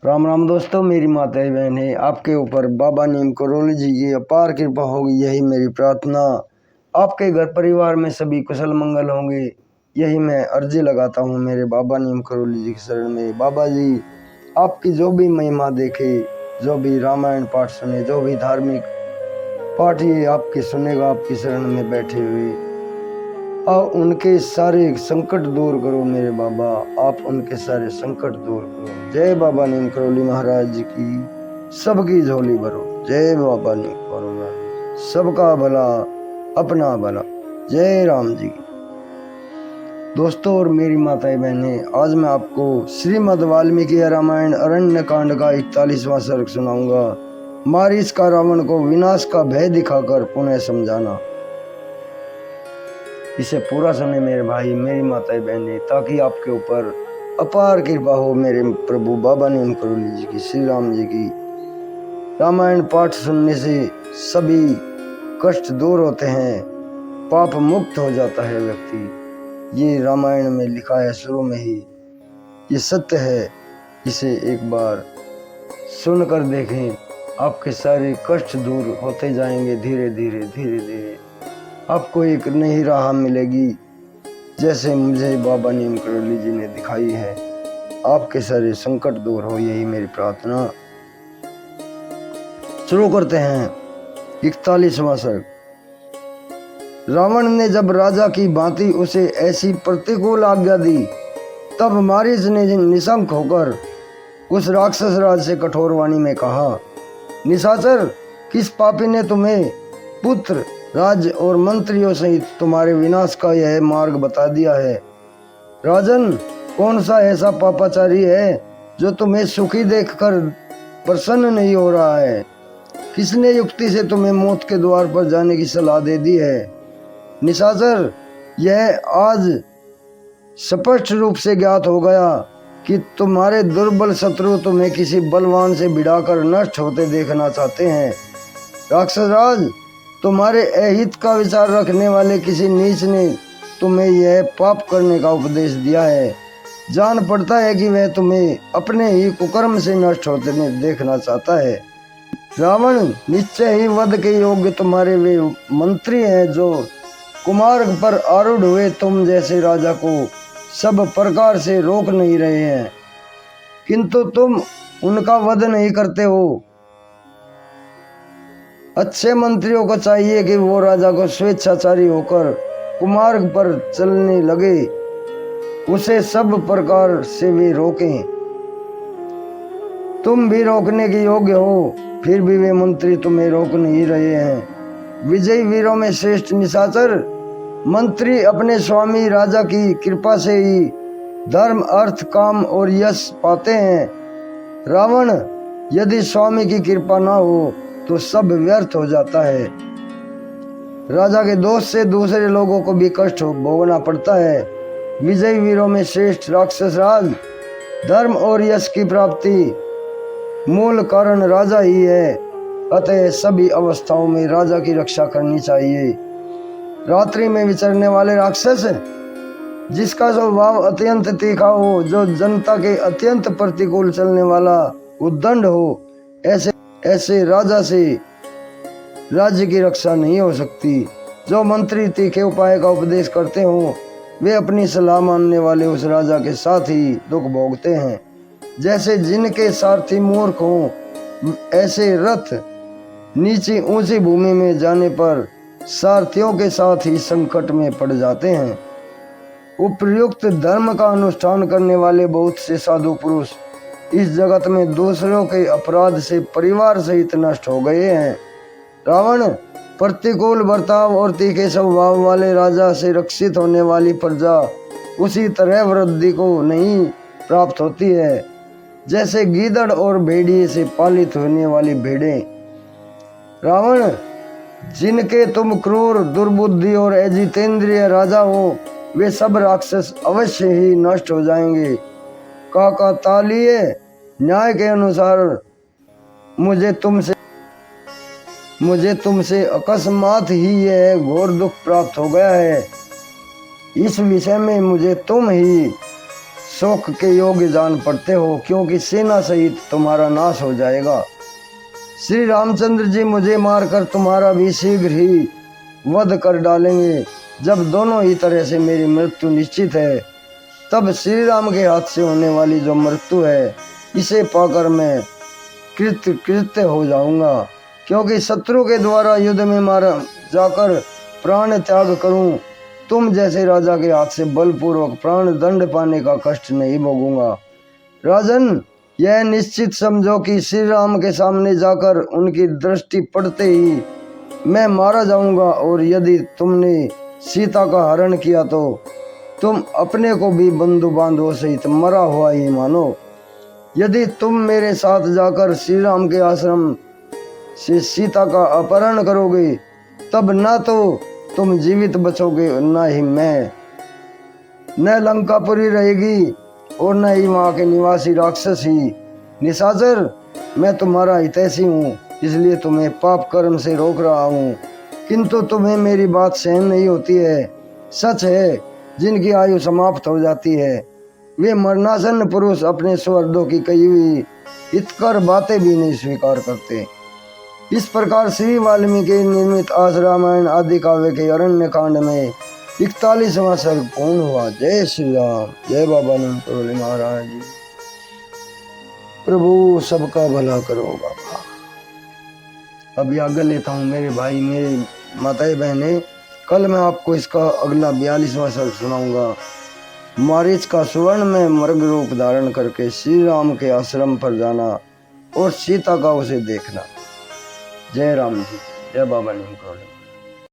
राम राम दोस्तों, मेरी माता बहन है आपके ऊपर बाबा नीम करोली जी की अपार कृपा होगी, यही मेरी प्रार्थना। आपके घर परिवार में सभी कुशल मंगल होंगे, यही मैं अर्जी लगाता हूँ मेरे बाबा नीम करोली जी की शरण में। बाबा जी आपकी जो भी महिमा देखे, जो भी रामायण पाठ सुने, जो भी धार्मिक पाठ ये आपके सुनेगा आपकी शरण में बैठे हुए, और उनके सारे संकट दूर करो मेरे बाबा, आप उनके सारे संकट दूर करो। जय बाबा नीम करोली महाराज जी की सबकी झोली भरो। जय बाबा नीम करोली, सबका भला अपना भला। जय राम जी की। दोस्तों और मेरी माताएं बहनें, आज मैं आपको श्रीमद् वाल्मीकि रामायण अरण्य कांड का 41वां सर्ग सुनाऊंगा। मारीच का रावण को विनाश का भय दिखाकर पुनः समझाना। इसे पूरा सुने मेरे भाई, मेरी माताएं बहनें, ताकि आपके ऊपर अपार कृपा हो मेरे प्रभु बाबा नीम करोली जी की, श्री राम जी की। रामायण पाठ सुनने से सभी कष्ट दूर होते हैं, पाप मुक्त हो जाता है व्यक्ति। ये रामायण में लिखा है शुरू में ही, ये सत्य है। इसे एक बार सुनकर देखें, आपके सारे कष्ट दूर होते जाएंगे। धीरे धीरे धीरे धीरे आपको एक नई राह मिलेगी, जैसे मुझे बाबा नीम करोली जी ने दिखाई है। आपके सारे संकट दूर हो, यही मेरी प्रार्थना। शुरू करते हैं 41वां सर्ग। रावण ने जब राजा की भांति उसे ऐसी प्रतिकूल आज्ञा दी, तब मारीच ने निशंक होकर उस राक्षस राज से कठोर वाणी में कहा, निशाचर, किस पापी ने तुम्हें पुत्र, राज्य और मंत्रियों सहित तुम्हारे विनाश का यह मार्ग बता दिया है? राजन, कौन सा ऐसा पापाचारी है जो तुम्हें सुखी देखकर प्रसन्न नहीं हो रहा है? किसने युक्ति से तुम्हें मौत के द्वार पर जाने की सलाह दे दी है? निशाचर, यह आज स्पष्ट रूप से ज्ञात हो गया कि तुम्हारे दुर्बल शत्रु तुम्हें किसी बलवान से भिड़ाकर नष्ट होते देखना चाहते हैं। राक्षस राज, तुम्हारे अहित का विचार रखने वाले किसी नीच ने तुम्हें यह पाप करने का उपदेश दिया है। जान पड़ता है कि वह तुम्हें अपने ही कुकर्म से नष्ट होते देखना चाहता है। रावण, निश्चय ही वध के योग्य तुम्हारे वे मंत्री हैं जो कुमार्ग पर आरूढ़ हुए तुम जैसे राजा को सब प्रकार से रोक नहीं रहे हैं, किंतु तुम उनका वध नहीं करते हो। अच्छे मंत्रियों को चाहिए कि वो राजा को स्वेच्छाचारी होकर कुमार्ग पर चलने लगे, उसे सब प्रकार से वे रोकें। तुम भी रोकने के योग्य हो, फिर भी वे मंत्री तुम्हें रोक नहीं रहे हैं। विजयी वीरों में श्रेष्ठ निशाचर, मंत्री अपने स्वामी राजा की कृपा से ही धर्म, अर्थ, काम और यश पाते हैं। रावण, यदि स्वामी की कृपा ना हो तो सब व्यर्थ हो जाता है। राजा के दोष से दूसरे लोगों को भी कष्ट भोगना पड़ता है। विजयी वीरों में श्रेष्ठ राक्षस राज, धर्म और यश की प्राप्ति मूल कारण राजा ही है, अतः सभी अवस्थाओं में राजा की रक्षा करनी चाहिए। रात्रि में विचरने वाले राक्षस, जिसका स्वभाव अत्यंत तीखा हो, जो जनता के अत्यंत प्रतिकूल चलने वाला उद्दंड हो, ऐसे राजा से राज्य की रक्षा नहीं हो सकती। जो मंत्री तीखे उपाय का उपदेश करते हो, वे अपनी सलाह मानने वाले उस राजा के साथ ही दुख भोगते हैं। जैसे जिनके सारथी मूर्ख हों, ऐसे रथ नीची ऊंची भूमि में जाने पर सारथियों के साथ ही संकट में पड़ जाते हैं। उपर्युक्त धर्म का अनुष्ठान करने वाले बहुत से साधु पुरुष इस जगत में दूसरों के अपराध से परिवार सहित नष्ट हो गए हैं। रावण, प्रतिकूल बर्ताव और तीखे स्वभाव वाले राजा से रक्षित होने वाली प्रजा उसी तरह वृद्धि को नहीं प्राप्त होती है जैसे गीदड़ और भेड़िए से पालित होने वाली भेड़ें। रावण, जिनके तुम क्रूर, दुर्बुद्धि और अजितेंद्रिय राजा हो, वे सब राक्षस अवश्य ही नष्ट हो जाएंगे। काकतालीय न्याय के अनुसार मुझे तुमसे अकस्मात ही यह घोर दुख प्राप्त हो गया है। इस विषय में मुझे तुम ही शोक के योग्य जान पड़ते हो, क्योंकि सेना सहित तुम्हारा नाश हो जाएगा। श्री रामचंद्र जी मुझे मारकर तुम्हारा भी शीघ्र ही वध कर डालेंगे। जब दोनों ही तरह से मेरी मृत्यु निश्चित है, तब श्री राम के हाथ से होने वाली जो मृत्यु है, इसे पाकर मैं कृत्य हो जाऊंगा। क्योंकि शत्रु के द्वारा युद्ध में मारा जाकर प्राण त्याग करूं, तुम जैसे राजा के हाथ से बलपूर्वक प्राण दंड पाने का कष्ट नहीं भोगूंगा। राजन, यह निश्चित समझो कि श्री राम के सामने जाकर उनकी दृष्टि पड़ते ही मैं मारा जाऊंगा, और यदि तुमने सीता का हरण किया तो तुम अपने को भी बंधु बांधवों सहित मरा हुआ ही मानो। यदि तुम मेरे साथ जाकर श्री राम के आश्रम से सीता का अपहरण करोगे, तब ना तो तुम जीवित बचोगे, न ही मैं। न लंकापुरी रहेगी और न ही वहाँ के निवासी राक्षस ही। निशाचर, मैं तुम्हारा हितैषी हूँ, इसलिए तुम्हें पाप कर्म से रोक रहा हूँ, किंतु तुम्हें मेरी बात सहन नहीं होती है। सच है, जिनकी आयु समाप्त हो जाती है, वे मरणासन पुरुष अपने स्वरदों की कही हुई हितकर बातें भी नहीं स्वीकार करते। इस प्रकार श्री वाल्मीकि निर्मित आस रामायण आदि काव्य के अरण्य कांड में 41वां सर्ग पूर्ण हुआ। जय श्री राम। जय बाबा नंद करोली महाराज जी। प्रभु सबका भला करो बाबा। अब आगे लेता हूँ मेरे भाई, मेरी माताएं बहनें, कल मैं आपको इसका अगला 42वां सर्ग सुनाऊंगा। मारीच का सुवर्ण में मृग रूप धारण करके श्री राम के आश्रम पर जाना और सीता का उसे देखना। जय राम जी। जय बाबा नीम करोली।